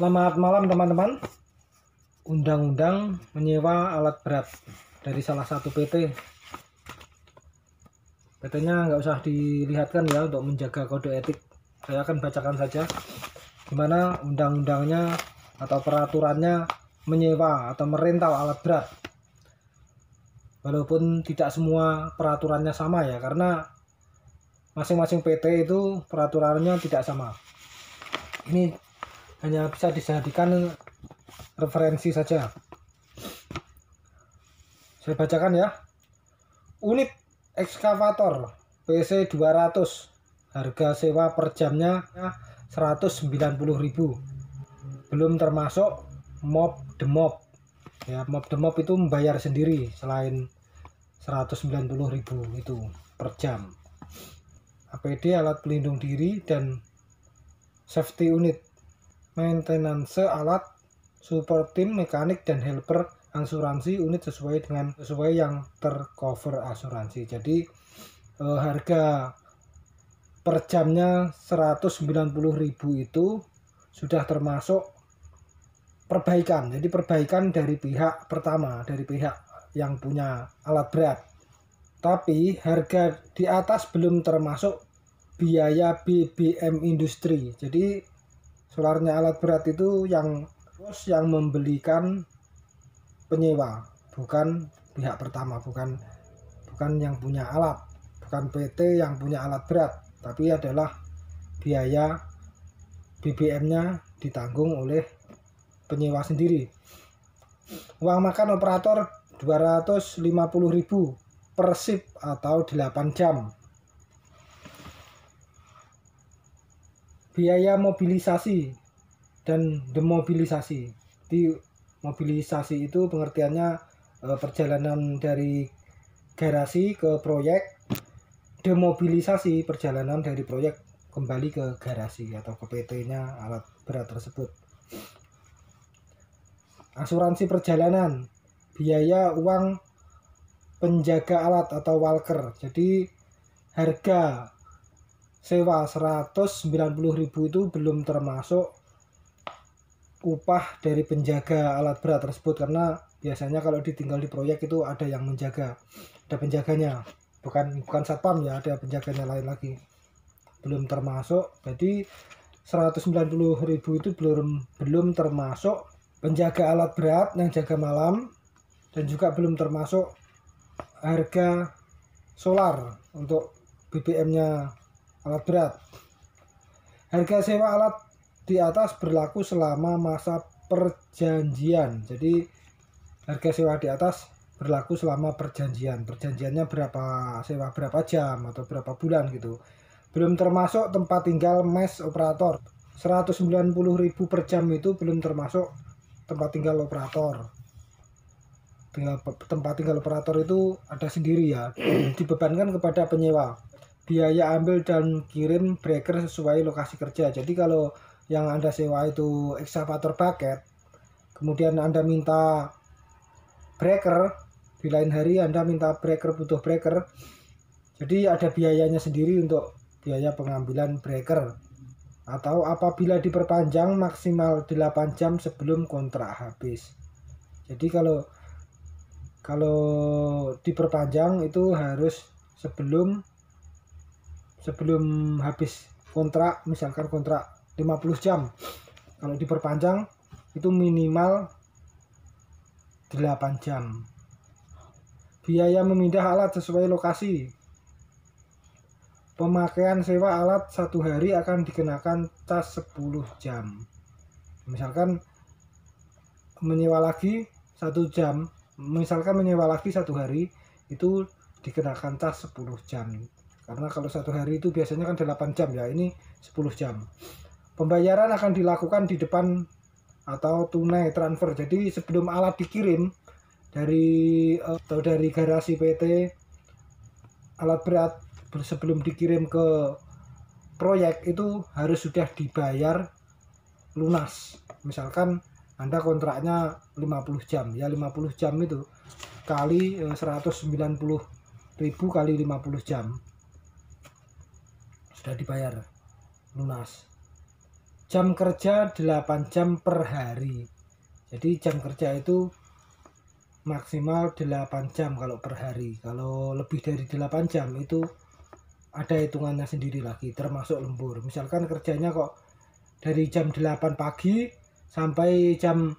Selamat malam teman-teman. Undang-undang menyewa alat berat dari salah satu PT. PT-nya nggak usah dilihatkan ya untuk menjaga kode etik. Saya akan bacakan saja gimana undang-undangnya atau peraturannya menyewa atau merental alat berat. Walaupun tidak semua peraturannya sama ya, karena masing-masing PT itu peraturannya tidak sama. Ini hanya bisa dijadikan referensi saja. Saya bacakan ya. Unit ekskavator PC 200, harga sewa per jamnya 190.000, belum termasuk mop demop ya. Mop demop itu membayar sendiri selain 190.000 itu per jam. APD alat pelindung diri dan safety unit, maintenance alat, support tim, mekanik dan helper, asuransi unit sesuai yang tercover asuransi. Jadi harga per jamnya 190.000 itu sudah termasuk perbaikan. Jadi perbaikan dari pihak pertama, dari pihak yang punya alat berat. Tapi harga di atas belum termasuk biaya BBM industri. Jadi solarnya alat berat itu yang membelikan penyewa, bukan pihak pertama, bukan yang punya alat, bukan PT yang punya alat berat, tapi adalah biaya BBM-nya ditanggung oleh penyewa sendiri. Uang makan operator 250.000 per shift atau 8 jam. Biaya mobilisasi dan demobilisasi. Di mobilisasi itu pengertiannya perjalanan dari garasi ke proyek. Demobilisasi perjalanan dari proyek kembali ke garasi atau ke PT-nya alat berat tersebut. Asuransi perjalanan, biaya uang penjaga alat atau walker. Jadi harga sewa 190.000 itu belum termasuk upah dari penjaga alat berat tersebut, karena biasanya kalau ditinggal di proyek itu ada yang menjaga, ada penjaganya, bukan satpam ya, ada penjaganya lain lagi, belum termasuk. Jadi 190.000 itu belum termasuk penjaga alat berat yang jaga malam, dan juga belum termasuk harga solar untuk BBM-nya alat berat. Harga sewa alat di atas berlaku selama masa perjanjian. Jadi harga sewa di atas berlaku selama perjanjian. Perjanjiannya berapa sewa, berapa jam atau berapa bulan gitu. Belum termasuk tempat tinggal mes operator. 190.000 per jam itu belum termasuk tempat tinggal operator. Tempat tinggal operator itu ada sendiri ya, dibebankan kepada penyewa. Biaya ambil dan kirim breaker sesuai lokasi kerja. Jadi kalau yang Anda sewa itu ekskavator bucket, kemudian Anda minta breaker, di lain hari Anda minta breaker, butuh breaker, jadi ada biayanya sendiri untuk biaya pengambilan breaker. Atau apabila diperpanjang maksimal 8 jam sebelum kontrak habis. Jadi kalau diperpanjang itu harus sebelum habis kontrak, misalkan kontrak 50 jam. Kalau diperpanjang itu minimal 8 jam. Biaya memindah alat sesuai lokasi. Pemakaian sewa alat 1 hari akan dikenakan cas 10 jam. Misalkan menyewa lagi 1 jam, misalkan menyewa lagi 1 hari, itu dikenakan cas 10 jam. Karena kalau 1 hari itu biasanya kan 8 jam ya, ini 10 jam. Pembayaran akan dilakukan di depan atau tunai transfer. Jadi sebelum alat dikirim dari garasi PT alat berat, sebelum dikirim ke proyek itu harus sudah dibayar lunas. Misalkan Anda kontraknya 50 jam ya, 50 jam itu kali 190.000 kali 50 jam sudah dibayar lunas. jam kerja 8 jam per hari. Jadi jam kerja itu maksimal 8 jam kalau per hari. Kalau lebih dari 8 jam itu ada hitungannya sendiri lagi, termasuk lembur. Misalkan kerjanya kok dari jam 8 pagi sampai jam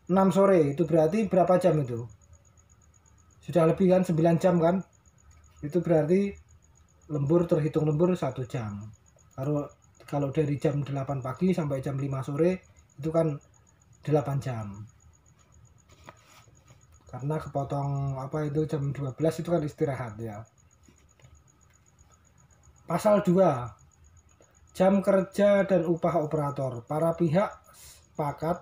6 sore, itu berarti berapa jam itu? Sudah lebih kan, 9 jam kan? Itu berarti lembur, terhitung lembur 1 jam. Kalau dari jam 8 pagi sampai jam 5 sore itu kan 8 jam. Karena kepotong jam 12 itu kan istirahat ya. Pasal 2, jam kerja dan upah operator. Para pihak sepakat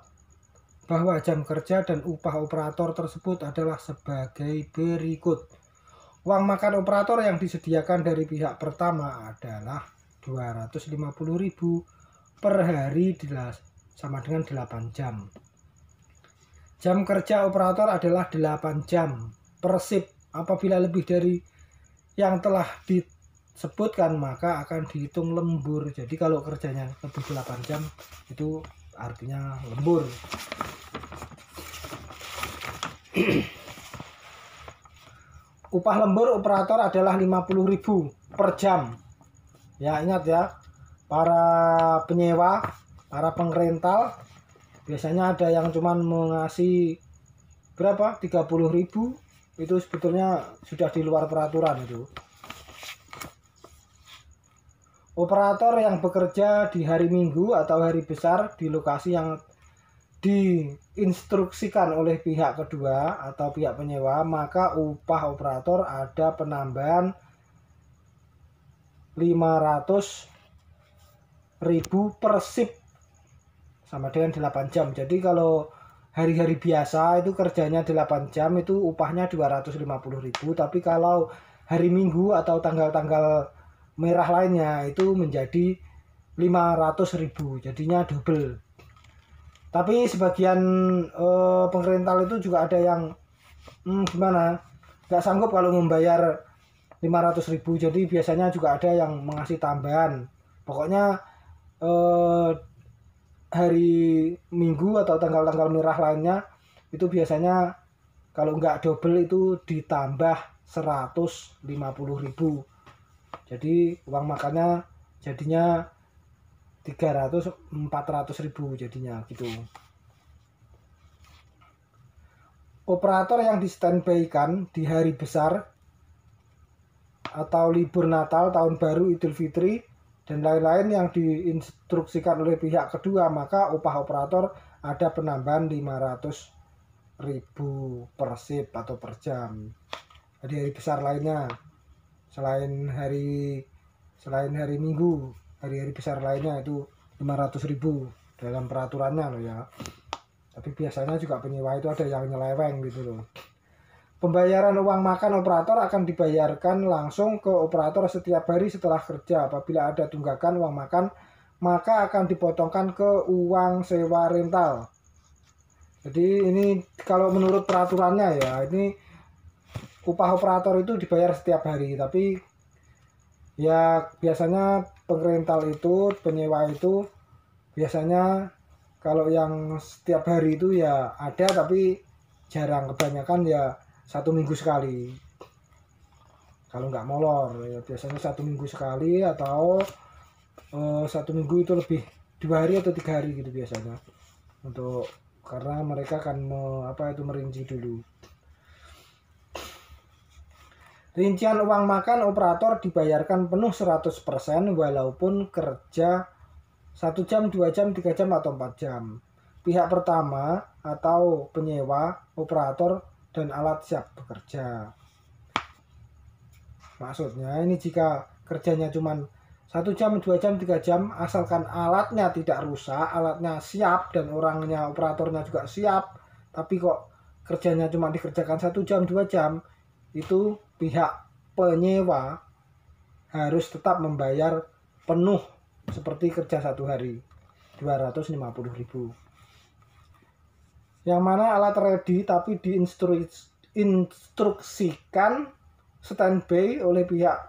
bahwa jam kerja dan upah operator tersebut adalah sebagai berikut. Uang makan operator yang disediakan dari pihak pertama adalah 250.000 per hari sama dengan 8 jam. Jam kerja operator adalah 8 jam per shift. Apabila lebih dari yang telah disebutkan maka akan dihitung lembur. Jadi kalau kerjanya lebih 8 jam itu artinya lembur. Upah lembur operator adalah 50.000 per jam. Ya, ingat ya, para penyewa, para pengrental biasanya ada yang cuman mengasih berapa? 30.000. Itu sebetulnya sudah di luar peraturan itu. Operator yang bekerja di hari Minggu atau hari besar di lokasi yang diinstruksikan oleh pihak kedua atau pihak penyewa, maka upah operator ada penambahan 500.000 per shift sama dengan 8 jam. Jadi kalau hari-hari biasa itu kerjanya 8 jam itu upahnya 250.000, tapi kalau hari Minggu atau tanggal-tanggal merah lainnya itu menjadi 500.000, jadinya double. Tapi sebagian pengrental itu juga ada yang gimana, nggak sanggup kalau membayar 500.000, jadi biasanya juga ada yang mengasih tambahan. Pokoknya hari Minggu atau tanggal-tanggal merah lainnya itu biasanya kalau nggak double itu ditambah 150.000. Jadi uang makannya jadinya 300-400.000 jadinya gitu. Operator yang di standby-kan di hari besar atau libur Natal, Tahun Baru, Idul Fitri, dan lain-lain yang diinstruksikan oleh pihak kedua, maka upah operator ada penambahan 500.000 per shift atau per jam. Jadi hari besar lainnya, selain hari Minggu, hari-hari besar lainnya itu 500.000 dalam peraturannya loh ya. Tapi biasanya juga penyewa itu ada yang nyeleweng gitu loh. Pembayaran uang makan operator akan dibayarkan langsung ke operator setiap hari setelah kerja. Apabila ada tunggakan uang makan, maka akan dipotongkan ke uang sewa rental. Jadi ini kalau menurut peraturannya ya, ini upah operator itu dibayar setiap hari. Tapi ya biasanya pengrental itu, penyewa itu biasanya kalau yang setiap hari itu ya ada, tapi jarang. Kebanyakan ya 1 minggu sekali, kalau nggak molor ya biasanya 1 minggu sekali, atau 1 minggu itu lebih 2 hari atau 3 hari gitu biasanya, untuk karena mereka akan merinci dulu. Rincian uang makan operator dibayarkan penuh 100% walaupun kerja 1 jam, 2 jam, 3 jam, atau 4 jam. Pihak pertama atau penyewa, operator, dan alat siap bekerja. Maksudnya ini jika kerjanya cuma 1 jam, 2 jam, 3 jam, asalkan alatnya tidak rusak, alatnya siap, dan orangnya, operatornya juga siap, tapi kok kerjanya cuma dikerjakan 1 jam, 2 jam, itu pihak penyewa harus tetap membayar penuh seperti kerja 1 hari, 250.000. Yang mana alat ready tapi diinstruksikan standby oleh pihak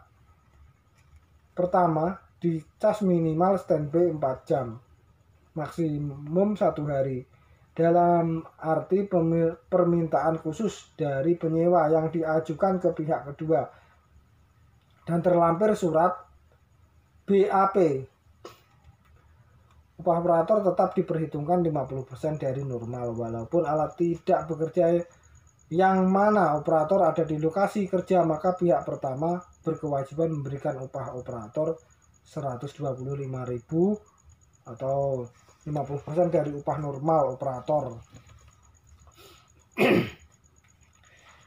pertama, dicas minimal standby 4 jam. maksimum 1 hari. Dalam arti permintaan khusus dari penyewa yang diajukan ke pihak kedua dan terlampir surat BAP. Upah operator tetap diperhitungkan 50% dari normal walaupun alat tidak bekerja, yang mana operator ada di lokasi kerja, maka pihak pertama berkewajiban memberikan upah operator 125.000 atau 50% dari upah normal operator.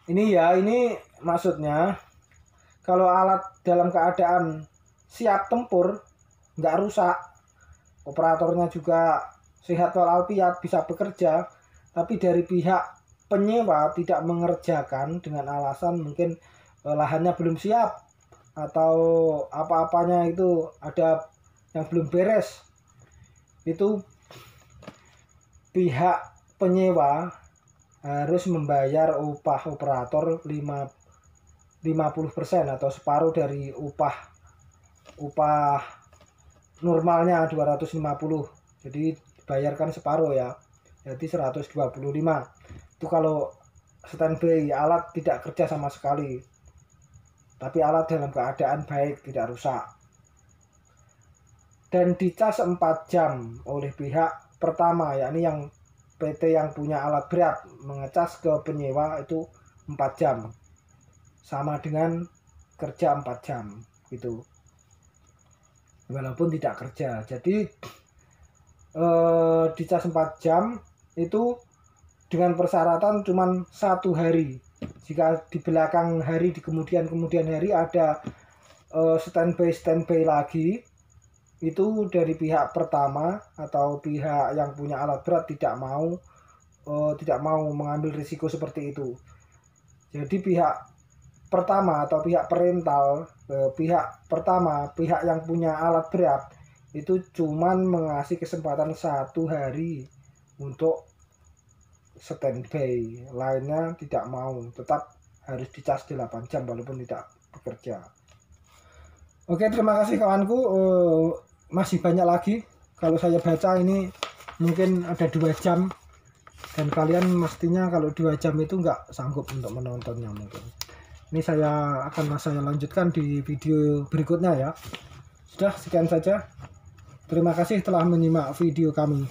Ini maksudnya kalau alat dalam keadaan siap tempur, nggak rusak, operatornya juga sehat walafiat, bisa bekerja, tapi dari pihak penyewa tidak mengerjakan dengan alasan mungkin lahannya belum siap atau apa-apanya itu ada yang belum beres, itu pihak penyewa harus membayar upah operator 50% atau separuh dari upah normalnya 250. Jadi bayarkan separuh ya. Jadi 125. Itu kalau standby, alat tidak kerja sama sekali. Tapi alat dalam keadaan baik, tidak rusak. Dan dicas 4 jam oleh pihak pertama, yakni yang PT yang punya alat berat mengecas ke penyewa itu 4 jam. Sama dengan kerja 4 jam gitu. Walaupun tidak kerja. Jadi dicas 4 jam itu dengan persyaratan cuma 1 hari. Jika di belakang hari, di kemudian hari ada standby lagi, itu dari pihak pertama atau pihak yang punya alat berat tidak mau mengambil risiko seperti itu. Jadi pihak pertama atau pihak perental, pihak yang punya alat berat itu cuman mengasih kesempatan 1 hari untuk standby, lainnya tidak mau, tetap harus dicas 8 jam walaupun tidak bekerja. Oke, terima kasih kawanku. Masih banyak lagi, kalau saya baca ini mungkin ada 2 jam dan kalian mestinya kalau 2 jam itu nggak sanggup untuk menontonnya mungkin. Ini saya lanjutkan di video berikutnya ya. Sudah, sekian saja. Terima kasih telah menyimak video kami.